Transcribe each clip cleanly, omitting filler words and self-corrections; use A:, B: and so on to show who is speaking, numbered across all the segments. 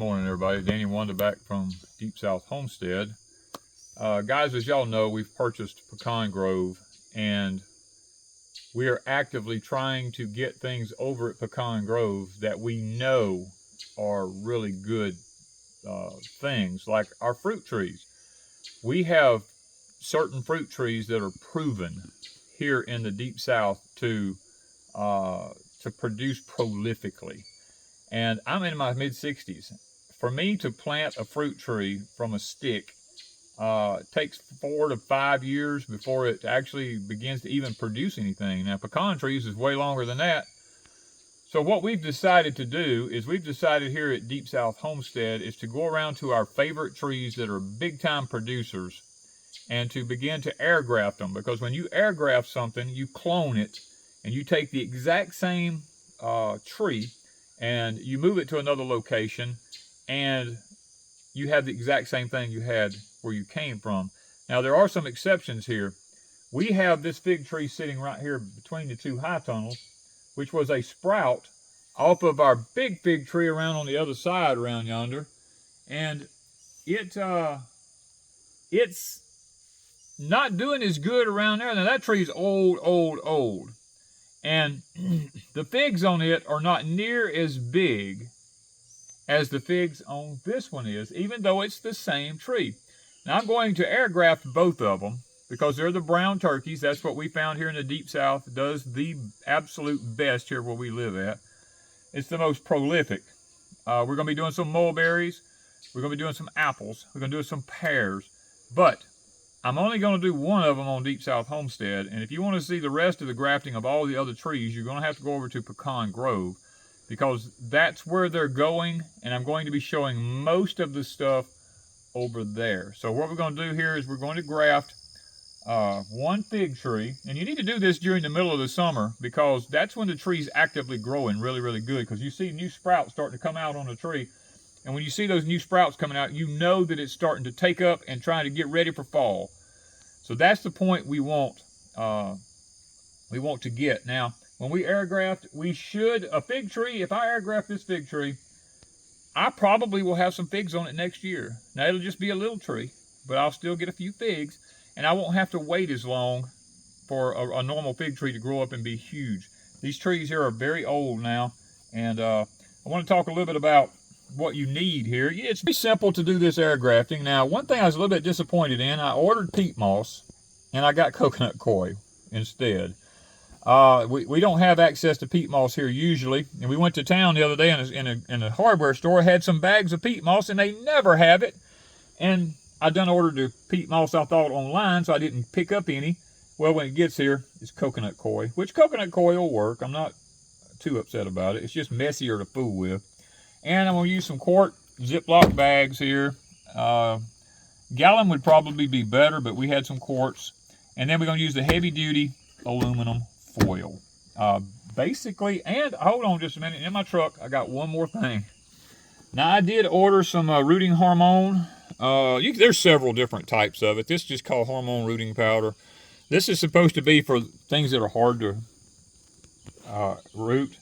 A: Morning, everybody. Danny Wanda back from Deepsouth Homestead. Guys, as y'all know, we've purchased Pecan Grove, and we are actively trying to get things over at Pecan Grove that we know are really good things, like our fruit trees. We have certain fruit trees that are proven here in the Deep South to produce prolifically. And I'm in my mid-60s. For me to plant a fruit tree from a stick takes 4 to 5 years before it actually begins to even produce anything. Now, pecan trees is way longer than that. So what we've decided to do is we've decided here at Deepsouth Homestead is to go around to our favorite trees that are big-time producers and to begin to air graft them. Because when you air graft something, you clone it, and you take the exact same tree and you move it to another location, and you have the exact same thing you had where you came from. Now, there are some exceptions here. We have this fig tree sitting right here between the two high tunnels, which was a sprout off of our big fig tree around on the other side around yonder. And it's not doing as good around there. Now, that tree's old. And the figs on it are not near as big as the figs on this one is, even though it's the same tree. Now, I'm going to air graft both of them because they're the brown turkeys. That's what we found here in the Deep South. Does the absolute best here where we live at. It's the most prolific. We're going to be doing some mulberries. We're going to be doing some apples. We're going to do some pears. But I'm only going to do one of them on Deepsouth Homestead, and if you want to see the rest of the grafting of all the other trees, you're going to have to go over to Pecan Grove, because that's where they're going, and I'm going to be showing most of the stuff over there. So what we're going to do here is we're going to graft one fig tree, and you need to do this during the middle of the summer, because that's when the tree's actively growing really good, because you see new sprouts starting to come out on the tree. And when you see those new sprouts coming out, you know that it's starting to take up and trying to get ready for fall. So that's the point we want to get. Now, when we air graft, we should, a fig tree, if I air graft this fig tree, I probably will have some figs on it next year. Now, it'll just be a little tree, but I'll still get a few figs, and I won't have to wait as long for a normal fig tree to grow up and be huge. These trees here are very old now, and I want to talk a little bit about what you need here. It's pretty simple to do this air grafting. Now, one thing I was a little bit disappointed in, I ordered peat moss and I got coconut coir instead. We don't have access to peat moss here usually, and we went to town the other day in a hardware store, had some bags of peat moss, and they never have it. And I done ordered the peat moss, I thought, online, so I didn't pick up any. Well, when it gets here, it's coconut coir, which coconut coir will work. I'm not too upset about it. It's just messier to fool with. And I'm going to use some quart Ziploc bags here. Gallon would probably be better, but we had some quarts. And then we're going to use the heavy-duty aluminum foil. Basically, and hold on just a minute. In my truck, I got one more thing. Now, I did order some rooting hormone. There's several different types of it. This is just called hormone rooting powder. This is supposed to be for things that are hard to root.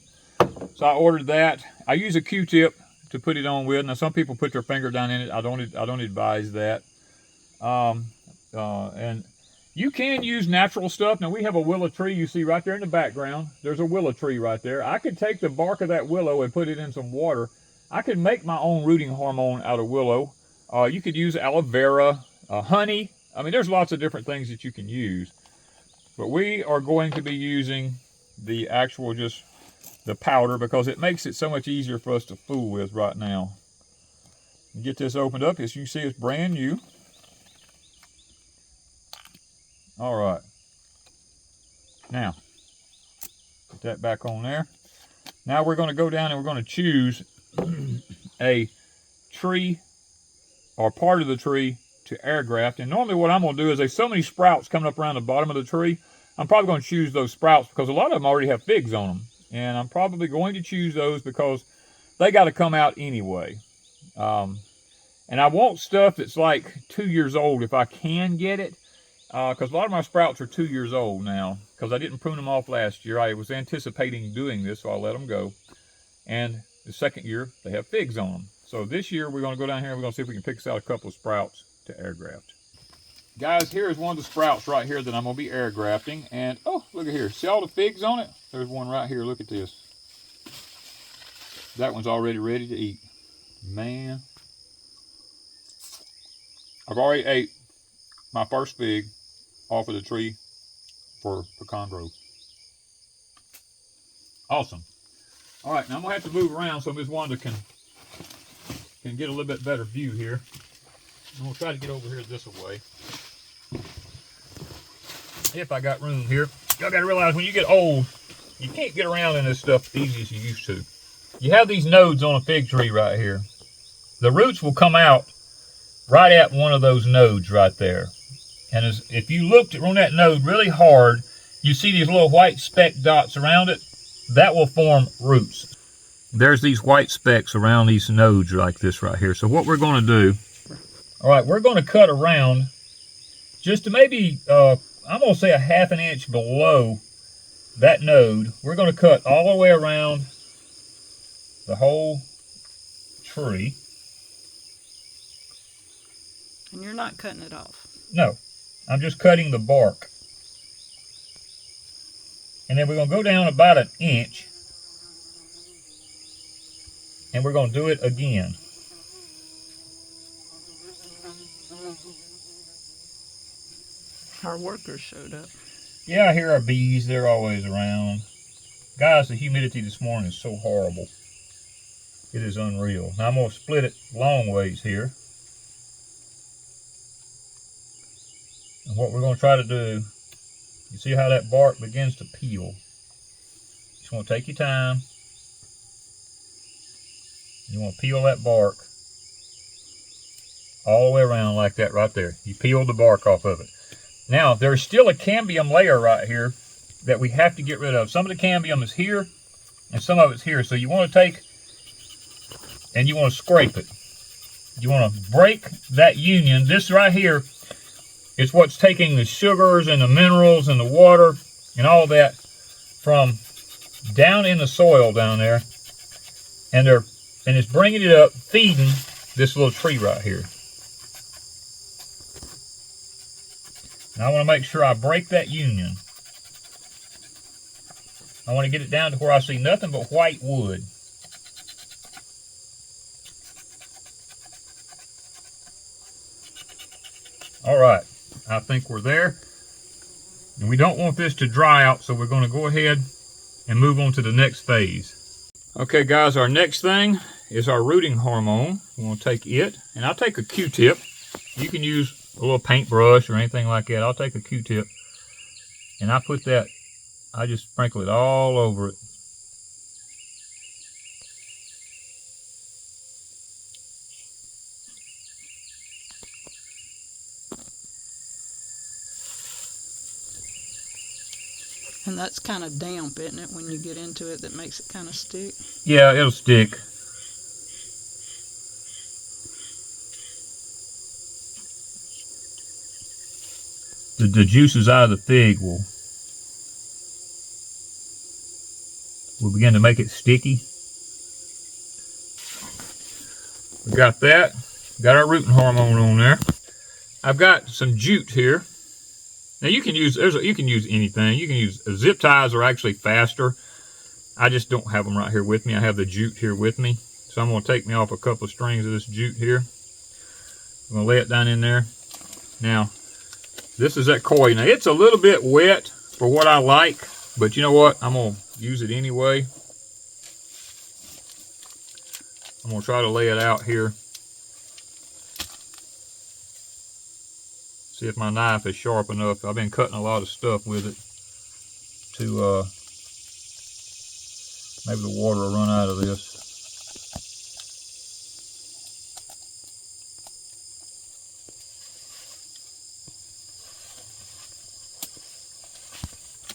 A: So I ordered that. I use a Q-tip to put it on with. Now, some people put their finger down in it. I don't advise that. And you can use natural stuff. Now, we have a willow tree you see right there in the background. There's a willow tree right there. I could take the bark of that willow and put it in some water. I could make my own rooting hormone out of willow. You could use aloe vera, honey. I mean, there's lots of different things that you can use. But we are going to be using the actual just the powder, because it makes it so much easier for us to fool with right now. Get this opened up. As you can see, it's brand new. All right. Now, put that back on there. Now we're going to go down and we're going to choose a tree or part of the tree to air graft. And normally what I'm going to do is there's so many sprouts coming up around the bottom of the tree. I'm probably going to choose those sprouts because a lot of them already have figs on them. And I'm probably going to choose those because they got to come out anyway. And I want stuff that's like 2 years old if I can get it. Because a lot of my sprouts are 2 years old now. Because I didn't prune them off last year. I was anticipating doing this, so I let them go. And the second year, they have figs on them. So this year we're going to go down here and we're going to see if we can pick us out a couple of sprouts to air graft. Guys, here's one of the sprouts right here that I'm going to be air grafting. And, oh, look at here. See all the figs on it? There's one right here. Look at this. That one's already ready to eat. Man. I've already ate my first fig off of the tree for pecan growth. Awesome. All right, now I'm going to have to move around so Miss Wanda can get a little bit better view here. I'm going to try to get over here this way. If I got room here. Y'all got to realize when you get old, you can't get around in this stuff as easy as you used to. You have these nodes on a fig tree right here. The roots will come out right at one of those nodes right there. And if you looked on that node really hard, you see these little white speck dots around it. That will form roots. There's these white specks around these nodes like this right here. So what we're going to do, all right, we're going to cut around just to maybe, I'm going to say a ½ an inch below that node. We're going to cut all the way around the whole tree.
B: And you're not cutting it off?
A: No, I'm just cutting the bark. And then we're going to go down about 1 inch. And we're going to do it again.
B: Our workers showed up.
A: Yeah, I hear our bees. They're always around. Guys, the humidity this morning is so horrible. It is unreal. Now I'm going to split it long ways here. And what we're going to try to do, you see how that bark begins to peel. Just want to take your time. You want to peel that bark all the way around like that right there. You peel the bark off of it. Now, there's still a cambium layer right here that we have to get rid of. Some of the cambium is here and some of it's here. So you want to take and you want to scrape it. You want to break that union. This right here is what's taking the sugars and the minerals and the water and all that from down in the soil down there. And it's bringing it up, feeding this little tree right here. Now I want to make sure I break that union. I want to get it down to where I see nothing but white wood. All right, I think we're there. And we don't want this to dry out, so we're going to go ahead and move on to the next phase. Okay guys, our next thing is our rooting hormone. We want to take it, and I'll take a Q-tip. You can use a little paintbrush or anything like that. I'll take a Q-tip, and I put that, I just sprinkle it all over it.
B: And that's kind of damp, isn't it, when you get into it, that makes it kind of stick?
A: Yeah, it'll stick. The juices out of the fig will begin to make it sticky. We got that. Got our rooting hormone on there. I've got some jute here. Now you can use anything. You can use zip ties are actually faster. I just don't have them right here with me. I have the jute here with me. So I'm going to take me off a couple of strings of this jute here. I'm going to lay it down in there. Now, this is that coir. Now it's a little bit wet for what I like, but you know what? I'm going to use it anyway. I'm going to try to lay it out here. See if my knife is sharp enough. I've been cutting a lot of stuff with it to maybe the water will run out of this.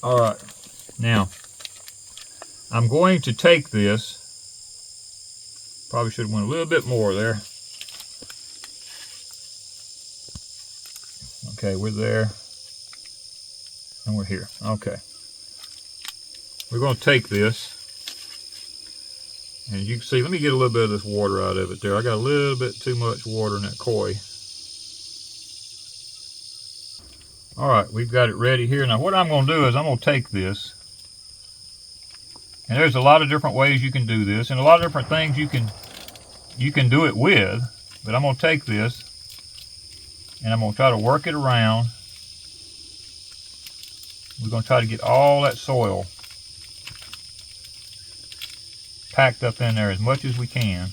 A: All right, now I'm going to take this. Probably should have went a little bit more there. Okay, we're there, and we're here. Okay. We're going to take this, And you can see, let me get a little bit of this water out of it there. I got a little bit too much water in that koi. All right, we've got it ready here. Now what I'm gonna do is I'm gonna take this, and there's a lot of different ways you can do this and a lot of different things you can do it with, but I'm gonna take this and I'm gonna try to work it around. We're gonna try to get all that soil packed up in there as much as we can.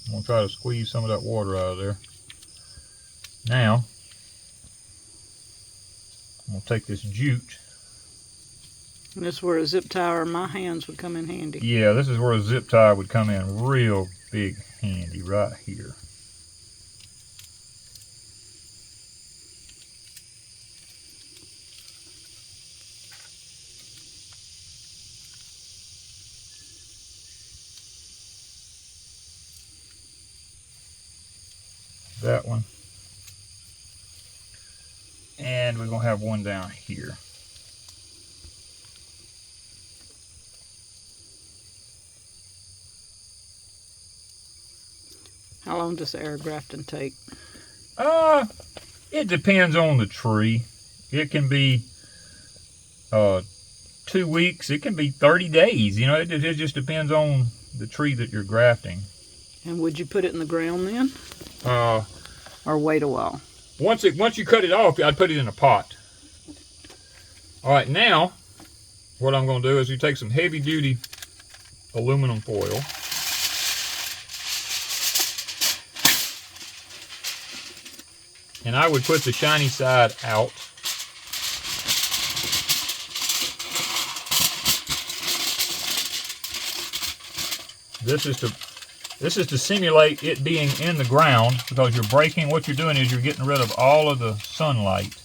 A: I'm gonna try to squeeze some of that water out of there. Now, I'm gonna take this jute.
B: And this is where a zip tie or my hands would come in handy.
A: Yeah, this is where a zip tie would come in real big handy, right here. That one, and we're gonna have one down here.
B: How long does the air grafting take?
A: It depends on the tree. It can be 2 weeks, it can be 30 days, you know, it just depends on the tree that you're grafting.
B: And would you put it in the ground then?
A: Or
B: wait a while?
A: Once you cut it off, I'd put it in a pot. All right, now what I'm going to do is you take some heavy duty aluminum foil. And I would put the shiny side out. This is to simulate it being in the ground, because you're breaking, what you're doing is you're getting rid of all of the sunlight.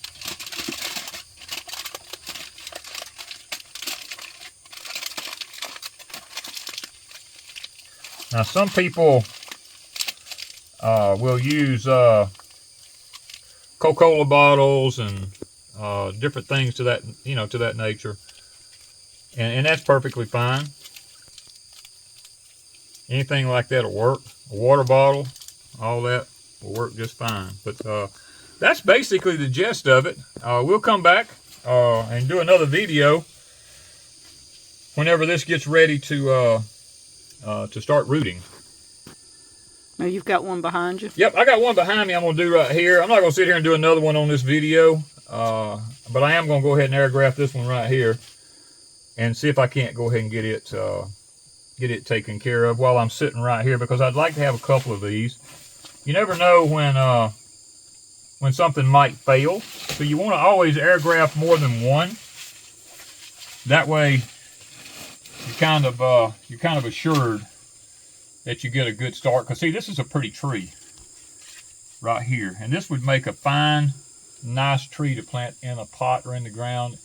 A: Now some people will use Coca-Cola bottles and different things to that, you know, to that nature, and that's perfectly fine. Anything like that will work. A water bottle, all that will work just fine. But that's basically the gist of it. We'll come back and do another video whenever this gets ready to start rooting.
B: Now you've got one behind you?
A: Yep, I got one behind me I'm going to do right here. I'm not going to sit here and do another one on this video, but I am going to go ahead and air graft this one right here and see if I can't go ahead and get it taken care of while I'm sitting right here, because I'd like to have a couple of these. You never know when something might fail, so you want to always air graft more than one. That way you're kind of assured that you get a good start. Because see, this is a pretty tree right here, and this would make a fine, nice tree to plant in a pot or in the ground,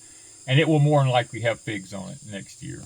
A: and it will more than likely have figs on it next year.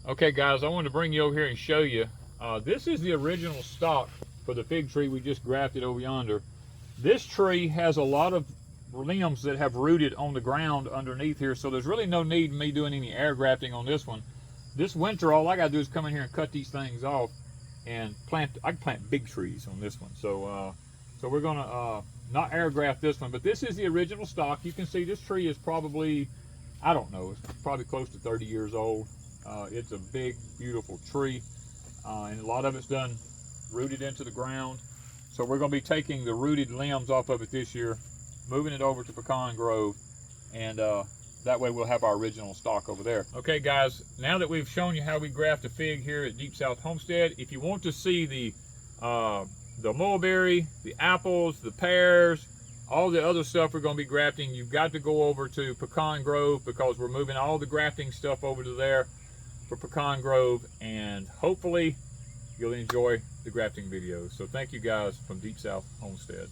A: Okay guys, I wanted to bring you over here and show you. This is the original stock for the fig tree we just grafted over yonder. This tree has a lot of limbs that have rooted on the ground underneath here, so there's really no need in me doing any air grafting on this one. This winter, all I gotta do is come in here and cut these things off and plant. I can plant big trees on this one. So we're gonna not air graft this one, but this is the original stock. You can see this tree is probably, I don't know, it's probably close to 30 years old. It's a big, beautiful tree, and a lot of it's done rooted into the ground. So we're going to be taking the rooted limbs off of it this year, moving it over to Pecan Grove, and that way we'll have our original stock over there. Okay guys, now that we've shown you how we graft a fig here at Deepsouth Homestead, if you want to see the the mulberry, the apples, the pears, all the other stuff we're going to be grafting, you've got to go over to Pecan Grove, because we're moving all the grafting stuff over to there for Pecan Grove, and hopefully you'll enjoy the grafting videos. So thank you guys from Deep South Homestead.